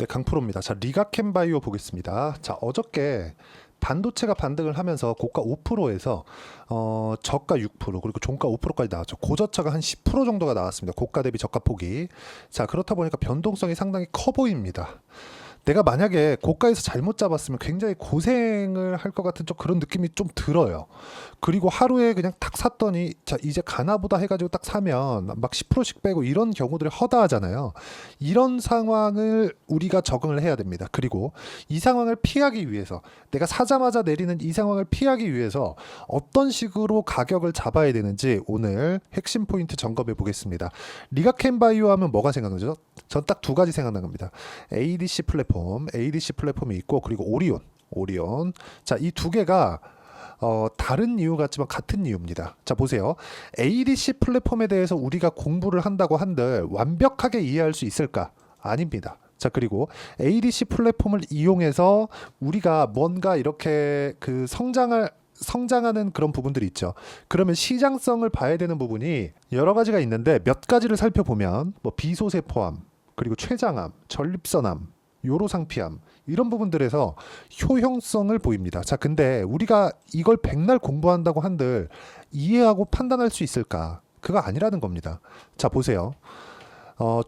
네, 강프로입니다. 자, 리가캠바이오 보겠습니다. 자, 어저께 반도체가 반등을 하면서 고가 5%에서 저가 6% 그리고 종가 5%까지 나왔죠. 고저차가 한 10% 정도가 나왔습니다. 고가 대비 저가 폭이. 자, 그렇다 보니까 변동성이 상당히 커 보입니다. 내가 만약에 고가에서 잘못 잡았으면 굉장히 고생을 할 것 같은 좀 그런 느낌이 좀 들어요. 그리고 하루에 그냥 탁 샀더니 자 이제 가나보다 해가지고 딱 사면 막 10%씩 빼고 이런 경우들이 허다하잖아요. 이런 상황을 우리가 적응을 해야 됩니다. 그리고 이 상황을 피하기 위해서 내가 사자마자 내리는 이 상황을 피하기 위해서 어떤 식으로 가격을 잡아야 되는지 오늘 핵심 포인트 점검해 보겠습니다. 리가캠바이오 하면 뭐가 생각나죠? 전 딱 두 가지 생각난 겁니다. ADC 플랫폼이 있고 그리고 오리온. 자, 이 두 개가 다른 이유 같지만 같은 이유입니다. 자, 보세요. ADC 플랫폼에 대해서 우리가 공부를 한다고 한들 완벽하게 이해할 수 있을까? 아닙니다. 자, 그리고 ADC 플랫폼을 이용해서 우리가 뭔가 이렇게 그 성장하는 그런 부분들이 있죠. 그러면 시장성을 봐야 되는 부분이 여러 가지가 있는데 몇 가지를 살펴보면 뭐 비소세 포함, 그리고 췌장암, 전립선암, 요로상피암 이런 부분들에서 효용성을 보입니다. 자, 근데 우리가 이걸 백날 공부한다고 한들 이해하고 판단할 수 있을까? 그거 아니라는 겁니다. 자, 보세요.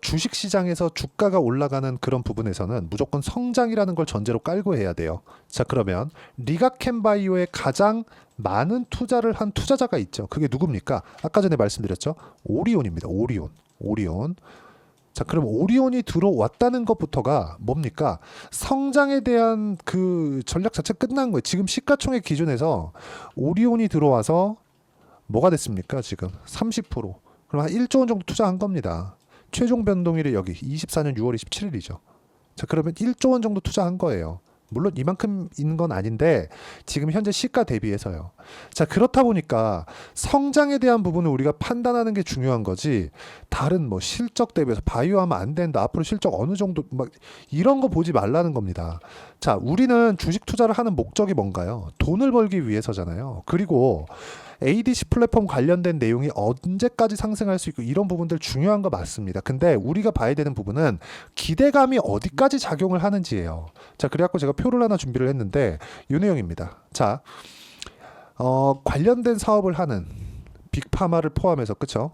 주식시장에서 주가가 올라가는 그런 부분에서는 무조건 성장이라는 걸 전제로 깔고 해야 돼요. 자, 그러면 리가캠바이오에 가장 많은 투자를 한 투자자가 있죠. 그게 누굽니까? 아까 전에 말씀드렸죠. 오리온입니다. 오리온. 자, 그럼 오리온이 들어왔다는 것부터가 뭡니까? 성장에 대한 그 전략 자체 끝난 거예요. 지금 시가총액 기준에서 오리온이 들어와서 뭐가 됐습니까? 지금 30%. 그럼 한 1조 원 정도 투자한 겁니다. 최종 변동일이 여기 24년 6월 27일이죠. 자, 그러면 1조 원 정도 투자한 거예요. 물론 이만큼인 건 아닌데 지금 현재 시가 대비해서요. 자, 그렇다 보니까 성장에 대한 부분을 우리가 판단하는 게 중요한 거지 다른 뭐 실적 대비해서 바이오하면 안 된다. 앞으로 실적 어느 정도 막 이런 거 보지 말라는 겁니다. 자, 우리는 주식 투자를 하는 목적이 뭔가요? 돈을 벌기 위해서잖아요. 그리고 ADC 플랫폼 관련된 내용이 언제까지 상승할 수 있고 이런 부분들 중요한 거 맞습니다. 근데 우리가 봐야 되는 부분은 기대감이 어디까지 작용을 하는지예요. 자, 그래갖고 제가 표를 하나 준비를 했는데 이 내용입니다. 자, 관련된 사업을 하는 빅파마를 포함해서 그쵸?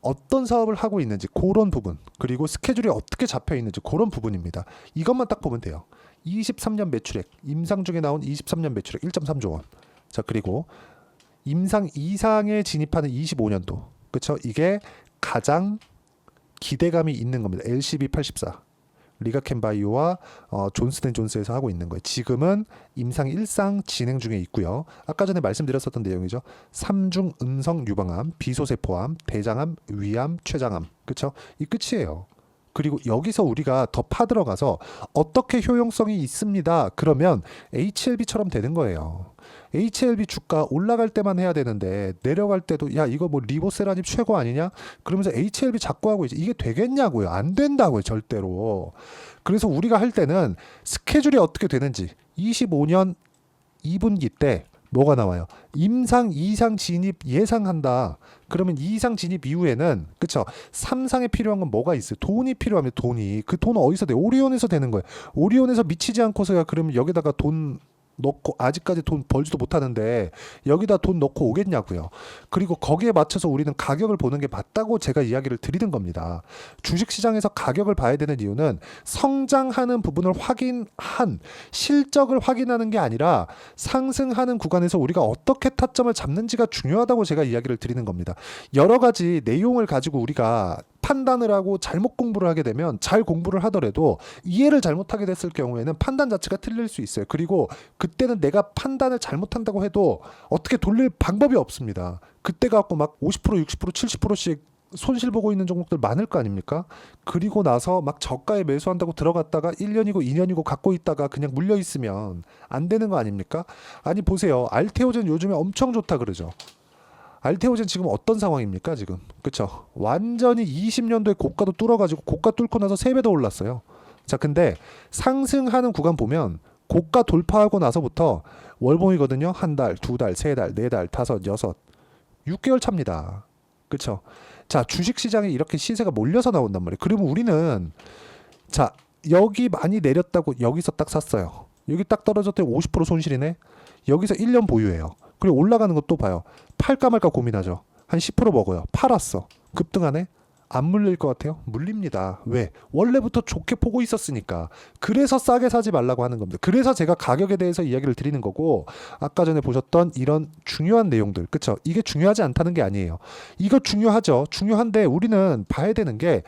어떤 사업을 하고 있는지 그런 부분 그리고 스케줄이 어떻게 잡혀 있는지 그런 부분입니다. 이것만 딱 보면 돼요. 23년 매출액 임상 중에 나온 23년 매출액 1.3조 원. 자, 그리고 임상 이상에 진입하는 25년도 그쵸? 이게 가장 기대감이 있는 겁니다. LCB84 리가캠바이오와 존슨앤존스에서 하고 있는 거예요. 지금은 임상 1상 진행 중에 있고요. 아까 전에 말씀드렸었던 내용이죠. 3중 음성 유방암, 비소세포암, 대장암, 위암, 췌장암 그쵸? 이 끝이에요. 그리고 여기서 우리가 더 파들어가서 어떻게 효용성이 있습니다. 그러면 HLB처럼 되는 거예요. HLB 주가 올라갈 때만 해야 되는데 내려갈 때도 야 이거 뭐 리보세라닙 최고 아니냐? 그러면서 HLB 자꾸 하고 이제 이게 되겠냐고요. 안 된다고요. 절대로. 그래서 우리가 할 때는 스케줄이 어떻게 되는지 25년 2분기 때 뭐가 나와요? 임상 2상 진입 예상한다. 그러면 2상 진입 이후에는 그쵸? 3상에 필요한 건 뭐가 있어요? 돈이 필요하면 돈이. 그 돈 어디서 돼? 오리온에서 되는 거예요. 오리온에서 미치지 않고서야 그러면 여기다가 돈 넣고 아직까지 돈 벌지도 못하는데 여기다 돈 넣고 오겠냐고요. 그리고 거기에 맞춰서 우리는 가격을 보는 게 맞다고 제가 이야기를 드리는 겁니다. 주식시장에서 가격을 봐야 되는 이유는 성장하는 부분을 확인한 실적을 확인하는 게 아니라 상승하는 구간에서 우리가 어떻게 타점을 잡는지가 중요하다고 제가 이야기를 드리는 겁니다. 여러 가지 내용을 가지고 우리가 판단을 하고 잘못 공부를 하게 되면 잘 공부를 하더라도 이해를 잘못하게 됐을 경우에는 판단 자체가 틀릴 수 있어요. 그리고 그때는 내가 판단을 잘못한다고 해도 어떻게 돌릴 방법이 없습니다. 그때 갖고 막 50%, 60%, 70%씩 손실 보고 있는 종목들 많을 거 아닙니까? 그리고 나서 막 저가에 매수한다고 들어갔다가 1년이고 2년이고 갖고 있다가 그냥 물려 있으면 안 되는 거 아닙니까? 아니 보세요. 알테오젠 요즘에 엄청 좋다 그러죠. 알테오젠 지금 어떤 상황입니까 지금? 그쵸? 완전히 20년도에 고가도 뚫어가지고 고가 뚫고 나서 3배 더 올랐어요. 자, 근데 상승하는 구간 보면 고가 돌파하고 나서부터 월봉이거든요. 한 달, 두 달, 세 달, 네 달, 다섯, 여섯, 6개월 차입니다. 그쵸? 자, 주식시장에 이렇게 시세가 몰려서 나온단 말이에요. 그러면 우리는 자, 여기 많이 내렸다고 여기서 딱 샀어요. 여기 딱 떨어졌더니 50% 손실이네. 여기서 1년 보유해요. 그리고 올라가는 것도 봐요. 팔까 말까 고민하죠. 한 10% 먹어요. 팔았어. 급등하네. 안 물릴 것 같아요? 물립니다. 왜? 원래부터 좋게 보고 있었으니까. 그래서 싸게 사지 말라고 하는 겁니다. 그래서 제가 가격에 대해서 이야기를 드리는 거고, 아까 전에 보셨던 이런 중요한 내용들, 그쵸? 이게 중요하지 않다는 게 아니에요. 이거 중요하죠. 중요한데 우리는 봐야 되는 게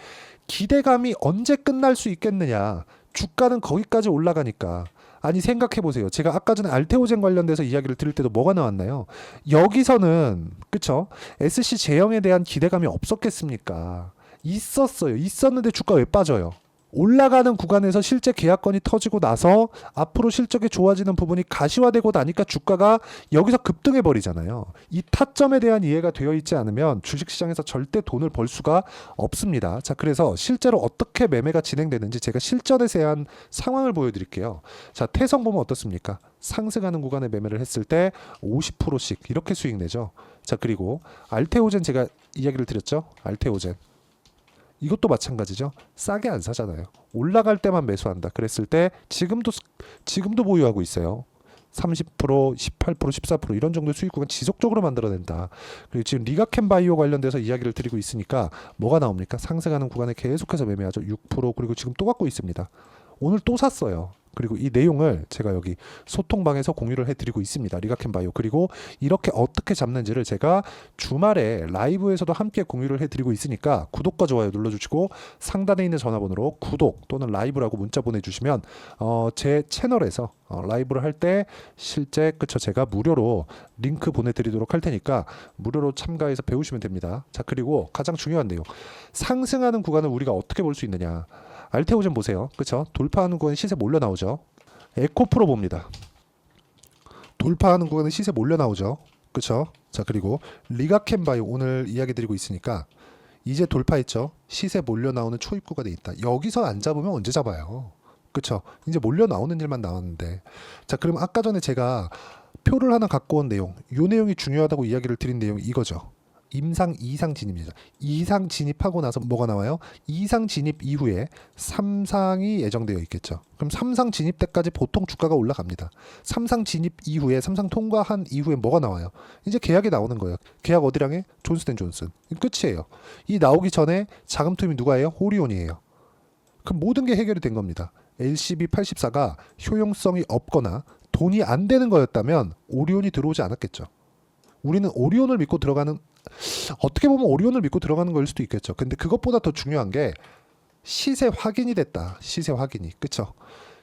기대감이 언제 끝날 수 있겠느냐. 주가는 거기까지 올라가니까. 아니 생각해 보세요. 제가 아까 전에 알테오젠 관련돼서 이야기를 드릴 때도 뭐가 나왔나요? 여기서는 그쵸? SC 제형에 대한 기대감이 없었겠습니까? 있었어요. 있었는데 주가 왜 빠져요? 올라가는 구간에서 실제 계약건이 터지고 나서 앞으로 실적이 좋아지는 부분이 가시화되고 나니까 주가가 여기서 급등해 버리잖아요. 이 타점에 대한 이해가 되어 있지 않으면 주식시장에서 절대 돈을 벌 수가 없습니다. 자, 그래서 실제로 어떻게 매매가 진행되는지 제가 실전에 대한 상황을 보여드릴게요. 자, 태성 보면 어떻습니까? 상승하는 구간에 매매를 했을 때 50%씩 이렇게 수익 내죠. 자, 그리고 알테오젠 제가 이야기를 드렸죠. 알테오젠. 이것도 마찬가지죠. 싸게 안 사잖아요. 올라갈 때만 매수한다. 그랬을 때 지금도 보유하고 있어요. 30%, 18%, 14% 이런 정도의 수익 구간 지속적으로 만들어낸다. 그리고 지금 리가켄 바이오 관련돼서 이야기를 드리고 있으니까 뭐가 나옵니까? 상승하는 구간에 계속해서 매매하죠. 6% 그리고 지금 또 갖고 있습니다. 오늘 또 샀어요. 그리고 이 내용을 제가 여기 소통방에서 공유를 해드리고 있습니다. 리가켄 바이오. 그리고 이렇게 어떻게 잡는지를 제가 주말에 라이브에서도 함께 공유를 해드리고 있으니까 구독과 좋아요 눌러주시고 상단에 있는 전화번호로 구독 또는 라이브라고 문자 보내주시면 제 채널에서 라이브를 할 때 실제 그쵸 제가 무료로 링크 보내드리도록 할 테니까 무료로 참가해서 배우시면 됩니다. 자, 그리고 가장 중요한 내용, 상승하는 구간을 우리가 어떻게 볼 수 있느냐. 알테오젠 보세요. 그쵸? 돌파하는 구간에 시세 몰려 나오죠. 에코프로 봅니다. 돌파하는 구간에 시세 몰려 나오죠. 그쵸? 자, 그리고 리가켄 바이오 오늘 이야기 드리고 있으니까 이제 돌파했죠. 시세 몰려 나오는 초입 구간에 있다. 여기서 안 잡으면 언제 잡아요? 그쵸? 이제 몰려 나오는 일만 나왔는데. 자, 그럼 아까 전에 제가 표를 하나 갖고 온 내용, 이 내용이 중요하다고 이야기를 드린 내용이 이거죠. 임상 2상 진입입니다. 2상 진입하고 나서 뭐가 나와요? 2상 진입 이후에 3상이 예정되어 있겠죠. 그럼 3상 진입 때까지 보통 주가가 올라갑니다. 3상 진입 이후에 3상 통과한 이후에 뭐가 나와요? 이제 계약이 나오는 거예요. 계약 어디랑 해? 존슨앤존슨. 끝이에요. 이 나오기 전에 자금 투입이 누가 해요? 호리온이에요. 그럼 모든 게 해결이 된 겁니다. LCB84가 효용성이 없거나 돈이 안 되는 거였다면 오리온이 들어오지 않았겠죠. 우리는 오리온을 믿고 들어가는, 어떻게 보면 오리온을 믿고 들어가는 걸 수도 있겠죠. 근데 그것보다 더 중요한 게 시세 확인이 됐다. 시세 확인이. 그쵸?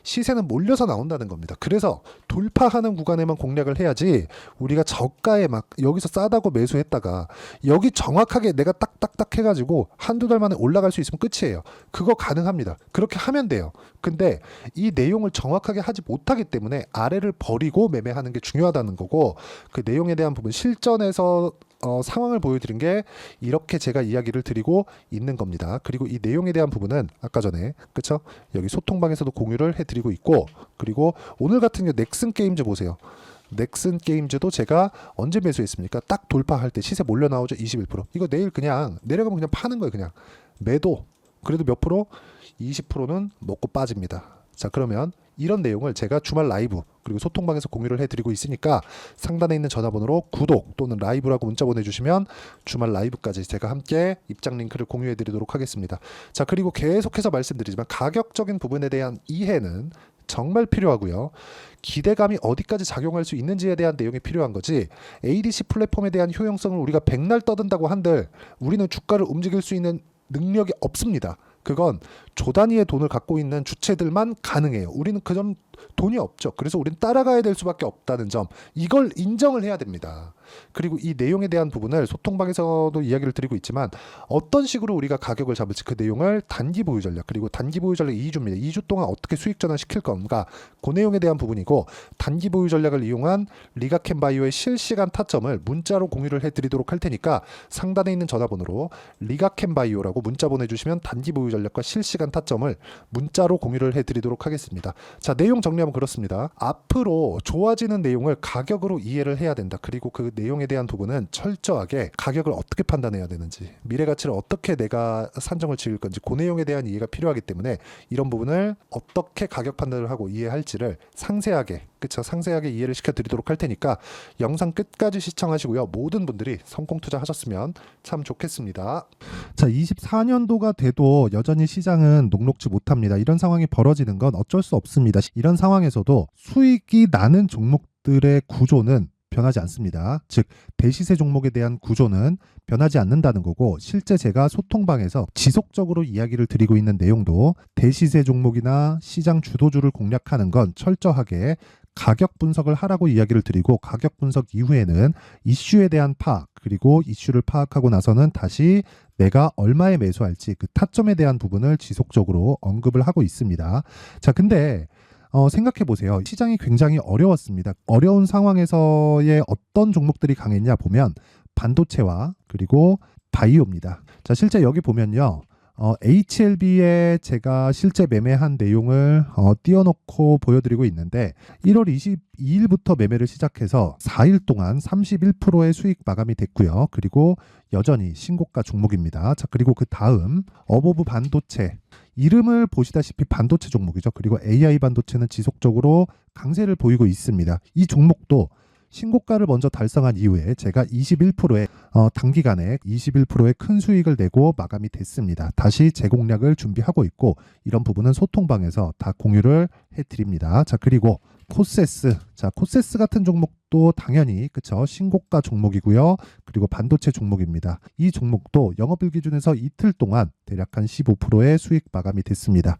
시세는 몰려서 나온다는 겁니다. 그래서 돌파하는 구간에만 공략을 해야지 우리가 저가에 막 여기서 싸다고 매수했다가 여기 정확하게 내가 딱딱딱 해가지고 한두 달 만에 올라갈 수 있으면 끝이에요. 그거 가능합니다. 그렇게 하면 돼요. 근데 이 내용을 정확하게 하지 못하기 때문에 아래를 버리고 매매하는 게 중요하다는 거고, 그 내용에 대한 부분 실전에서 상황을 보여드린 게 이렇게 제가 이야기를 드리고 있는 겁니다. 그리고 이 내용에 대한 부분은 아까 전에 그쵸? 여기 소통방에서도 공유를 해드리고 있고, 그리고 오늘 같은 경우 넥슨 게임즈 보세요. 넥슨 게임즈도 제가 언제 매수했습니까? 딱 돌파할 때 시세 몰려 나오죠. 21%. 이거 내일 그냥 내려가면 그냥 파는 거예요. 그냥 매도. 그래도 몇 프로? 20%는 먹고 빠집니다. 자, 그러면 이런 내용을 제가 주말 라이브 그리고 소통방에서 공유를 해드리고 있으니까 상단에 있는 전화번호로 구독 또는 라이브라고 문자 보내주시면 주말 라이브까지 제가 함께 입장 링크를 공유해드리도록 하겠습니다. 자, 그리고 계속해서 말씀드리지만 가격적인 부분에 대한 이해는 정말 필요하고요. 기대감이 어디까지 작용할 수 있는지에 대한 내용이 필요한 거지, ADC 플랫폼에 대한 효용성을 우리가 백날 떠든다고 한들 우리는 주가를 움직일 수 있는 능력이 없습니다. 그건 조 단위의 돈을 갖고 있는 주체들만 가능해요. 우리는 그 점 돈이 없죠. 그래서 우리는 따라가야 될 수밖에 없다는 점, 이걸 인정을 해야 됩니다. 그리고 이 내용에 대한 부분을 소통방에서도 이야기를 드리고 있지만 어떤 식으로 우리가 가격을 잡을지 그 내용을 단기 보유 전략, 그리고 단기 보유 전략 2주입니다. 2주 동안 어떻게 수익 전환시킬 건가, 그 내용에 대한 부분이고, 단기 보유 전략을 이용한 리가켄 바이오의 실시간 타점을 문자로 공유를 해드리도록 할 테니까 상단에 있는 전화번호로 리가켄 바이오라고 문자 보내주시면 단기 보유 전략 전략과 실시간 타점을 문자로 공유를 해드리도록 하겠습니다. 자, 내용 정리하면 그렇습니다. 앞으로 좋아지는 내용을 가격으로 이해를 해야 된다. 그리고 그 내용에 대한 부분은 철저하게 가격을 어떻게 판단해야 되는지, 미래 가치를 어떻게 내가 산정을 지을 건지 그 내용에 대한 이해가 필요하기 때문에 이런 부분을 어떻게 가격 판단을 하고 이해할지를 상세하게 상세하게 이해를 시켜드리도록 할 테니까 영상 끝까지 시청하시고요. 모든 분들이 성공 투자하셨으면 참 좋겠습니다. 자, 24년도가 돼도 여전히 시장은 녹록지 못합니다. 이런 상황이 벌어지는 건 어쩔 수 없습니다. 이런 상황에서도 수익이 나는 종목들의 구조는 변하지 않습니다. 즉 대시세 종목에 대한 구조는 변하지 않는다는 거고, 실제 제가 소통방에서 지속적으로 이야기를 드리고 있는 내용도 대시세 종목이나 시장 주도주를 공략하는 건 철저하게 가격 분석을 하라고 이야기를 드리고, 가격 분석 이후에는 이슈에 대한 파악, 그리고 이슈를 파악하고 나서는 다시 내가 얼마에 매수할지 그 타점에 대한 부분을 지속적으로 언급을 하고 있습니다. 자, 근데 생각해 보세요. 시장이 굉장히 어려웠습니다. 어려운 상황에서의 어떤 종목들이 강했냐 보면 반도체와 그리고 바이오입니다. 자, 실제 여기 보면요. HLB에 제가 실제 매매한 내용을 띄워놓고 보여드리고 있는데 1월 22일부터 매매를 시작해서 4일 동안 31%의 수익 마감이 됐고요. 그리고 여전히 신고가 종목입니다. 자, 그리고 그 다음 어보브 반도체, 이름을 보시다시피 반도체 종목이죠. 그리고 AI 반도체는 지속적으로 강세를 보이고 있습니다. 이 종목도 신고가를 먼저 달성한 이후에 제가 21%의 단기간에 21%의 큰 수익을 내고 마감이 됐습니다. 다시 재공략을 준비하고 있고, 이런 부분은 소통방에서 다 공유를 해드립니다. 자, 그리고 코세스, 자, 코세스 같은 종목도 당연히 그쵸, 신고가 종목이고요. 그리고 반도체 종목입니다. 이 종목도 영업일 기준에서 이틀 동안 대략 한 15%의 수익 마감이 됐습니다.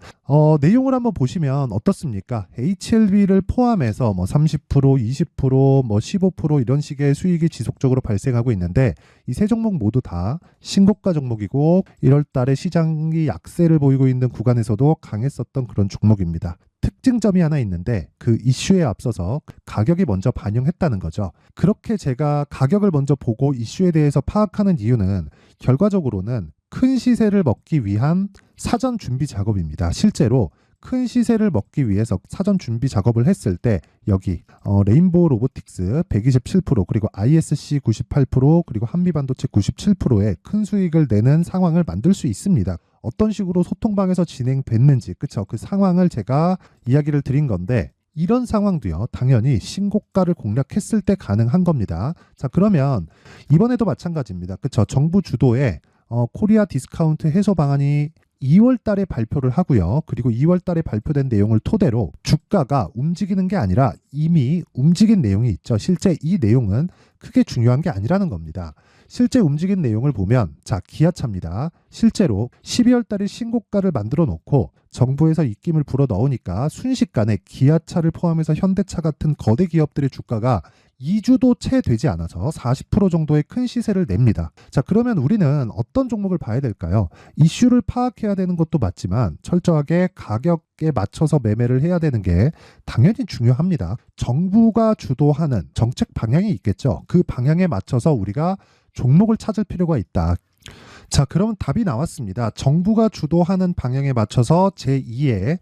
내용을 한번 보시면 어떻습니까? HLB를 포함해서 뭐 30%, 20%, 뭐 15% 이런 식의 수익이 지속적으로 발생하고 있는데, 이 세 종목 모두 다 신고가 종목이고 1월 달에 시장이 약세를 보이고 있는 구간에서도 강했었던 그런 종목입니다. 특징점이 하나 있는데 그 이슈에 앞서서 가격이 먼저 반영했다는 거죠. 그렇게 제가 가격을 먼저 보고 이슈에 대해서 파악하는 이유는 결과적으로는 큰 시세를 먹기 위한 사전 준비 작업입니다. 실제로 큰 시세를 먹기 위해서 사전 준비 작업을 했을 때 여기 레인보우 로보틱스 127%, 그리고 ISC 98%, 그리고 한미반도체 97%의 큰 수익을 내는 상황을 만들 수 있습니다. 어떤 식으로 소통방에서 진행됐는지, 그쵸? 그 상황을 제가 이야기를 드린 건데, 이런 상황도요, 당연히 신고가를 공략했을 때 가능한 겁니다. 자, 그러면 이번에도 마찬가지입니다. 그쵸? 정부 주도의 코리아 디스카운트 해소 방안이 2월 달에 발표를 하고요. 그리고 2월 달에 발표된 내용을 토대로 주가가 움직이는 게 아니라 이미 움직인 내용이 있죠. 실제 이 내용은 크게 중요한 게 아니라는 겁니다. 실제 움직인 내용을 보면, 자, 기아차입니다. 실제로 12월 달에 신고가를 만들어 놓고 정부에서 입김을 불어 넣으니까 순식간에 기아차를 포함해서 현대차 같은 거대 기업들의 주가가 2주도 채 되지 않아서 40% 정도의 큰 시세를 냅니다. 자, 그러면 우리는 어떤 종목을 봐야 될까요? 이슈를 파악해야 되는 것도 맞지만 철저하게 가격에 맞춰서 매매를 해야 되는 게 당연히 중요합니다. 정부가 주도하는 정책 방향이 있겠죠. 그 방향에 맞춰서 우리가 종목을 찾을 필요가 있다. 자, 그러면 답이 나왔습니다. 정부가 주도하는 방향에 맞춰서 제2의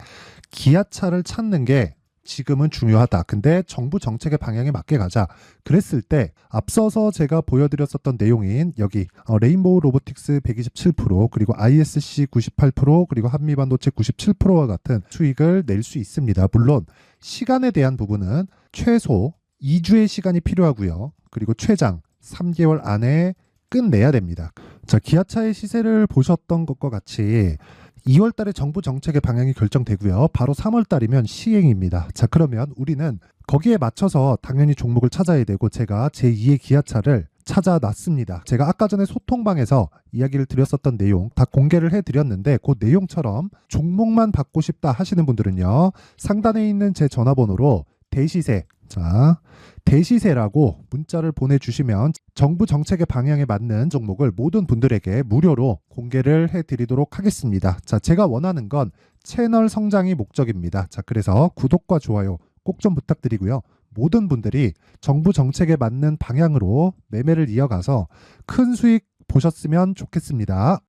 기아차를 찾는 게 지금은 중요하다. 근데 정부 정책의 방향에 맞게 가자. 그랬을 때 앞서서 제가 보여드렸었던 내용인 여기 레인보우 로보틱스 127%, 그리고 ISC 98%, 그리고 한미반도체 97%와 같은 수익을 낼 수 있습니다. 물론 시간에 대한 부분은 최소 2주의 시간이 필요하고요. 그리고 최장 3개월 안에 끝내야 됩니다. 자, 기아차의 시세를 보셨던 것과 같이 2월 달에 정부 정책의 방향이 결정되고요. 바로 3월 달이면 시행입니다. 자, 그러면 우리는 거기에 맞춰서 당연히 종목을 찾아야 되고, 제가 제2의 기아차를 찾아놨습니다. 제가 아까 전에 소통방에서 이야기를 드렸었던 내용 다 공개를 해드렸는데, 그 내용처럼 종목만 받고 싶다 하시는 분들은요, 상단에 있는 제 전화번호로 대시세, 자, 대시세라고 문자를 보내주시면 정부 정책의 방향에 맞는 종목을 모든 분들에게 무료로 공개를 해드리도록 하겠습니다. 자, 제가 원하는 건 채널 성장이 목적입니다. 자, 그래서 구독과 좋아요 꼭 좀 부탁드리고요. 모든 분들이 정부 정책에 맞는 방향으로 매매를 이어가서 큰 수익 보셨으면 좋겠습니다.